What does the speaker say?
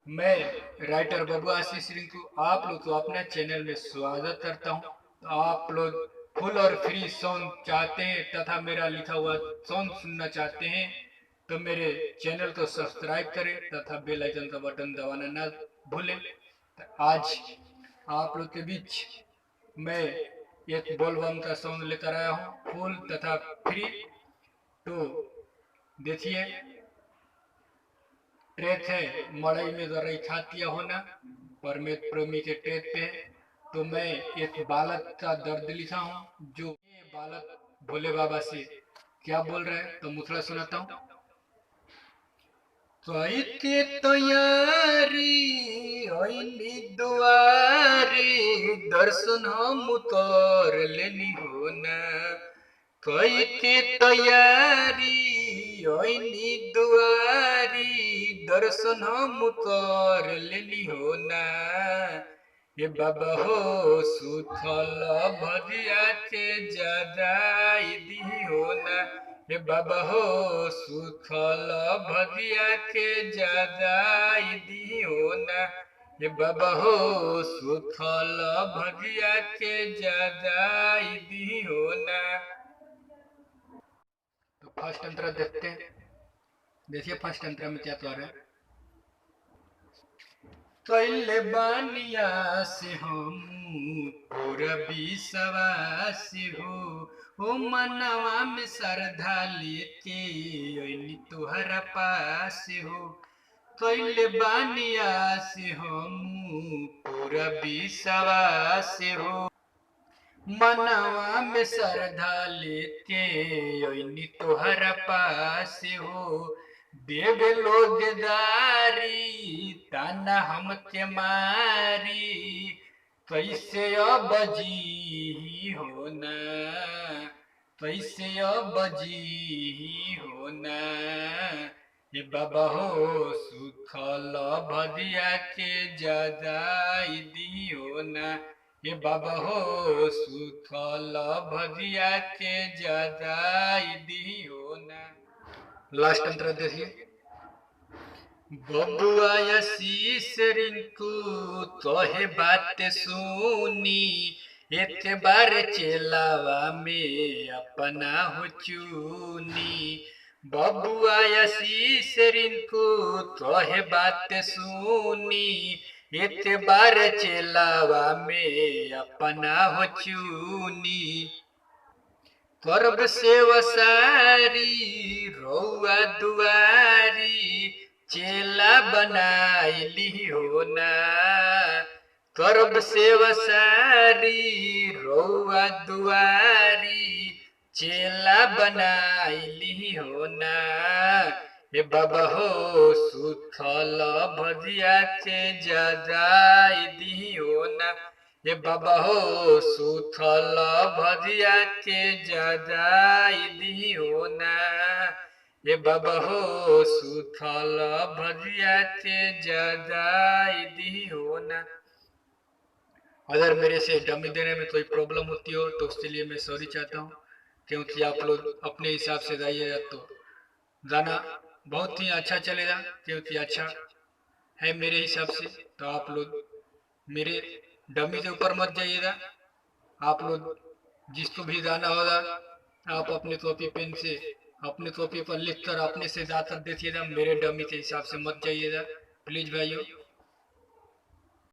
मैं राइटर बबू आशीष रिंकू आप लोग को अपने चैनल में स्वागत करता हूं। तो आप लोग फुल और फ्री सॉन्ग चाहते हैं तथा मेरा लिखा हुआ सॉन्ग सुनना चाहते हैं तो मेरे चैनल को सब्सक्राइब करें तथा बेल आइकन का बटन दबाना ना भूलें। तो आज आप लोग के बीच मैं एक बोलबम का सॉन्ग लेकर आया हूं, फुल तथा फ्री। तो देखिए, ट्रेक है मड़ई में गरई खातिया होना, परमेत प्रेमी के ट्रेक पे है। तो मैं एक बालक का दर्द लिखा हूँ, जो ये बालक भोले बाबा से क्या बोल रहे हैं, तो मुथड़ा सुनाता हूँ। के तैयारी होइली दुआरी, दर्शन हम उतर लेनी हो ना। के तैयारी होइली दुआरी, दर्शन हम उतर लेनी हो ना। ये बाबा हो सुथल भजिया के जगाई दी हो ना। हे बाबा हो सुथल भजिया के जगाई दी हो ना। हे बाबा हो सुथल भजिया के जगाई दी हो ना। तो फर्स्ट अंतरा देखते हैं। देखिए फर्स्ट अंतरा में क्या कह रहे हैं। कैले बानिया से हम पूरबी सवासी हो, ओ मनवा में श्रद्धा लेके अइनी तुहरा पास हो। कैले बानिया से हम पूरबी सवासी हो, मनवा में श्रद्धा लेके अइनी तुहरा पास हो। देव लोग दारी ताना हमके मारी, कैसे अब जी हो ना। कैसे अब जी हो ना। ये बाबा हो सुखल भजिया के जगाई दी हो ना। ये बाबा हो सुखल भजिया के जगाई दी हो ना। लास्ट अंतर देखिए। बबुआ आशीष रिंकू तोहे बात सुनी, एक बार चेलावा में अपना हो चूनी। बबुआ आशीष रिंकू तोहे बात सुनी, एक बार चेलावा में अपना हो चूनी। करब से वसारी रौआ दुआरी, चेला बनाइली हो ना। करब से वसारी रौआ दुआरी, चेला बनाइली हो ना। हे बाबा हो सुथल भजिया के जगाई दी हो ना। ये बाबा हो सुथल भजिया के जगाई दी हो ना। ये बाबा हो सुथल भजिया के जगाई दी हो ना। अगर मेरे से डमी देने में कोई प्रॉब्लम होती हो तो उसके लिए मैं सॉरी चाहता हूँ, क्योंकि आप लोग अपने हिसाब से गाइएगा तो गाना बहुत ही अच्छा चलेगा, क्योंकि अच्छा है मेरे हिसाब से। तो आप लोग मेरे डमी के ऊपर मत जाइएगा। आप लोग जिसको भी गाना होगा आप अपने कॉपी पेन से अपने कॉपी पर लिख कर अपने से गाकर देखिएगा, मेरे डमी के हिसाब से मत जाइएगा प्लीज भाइयों।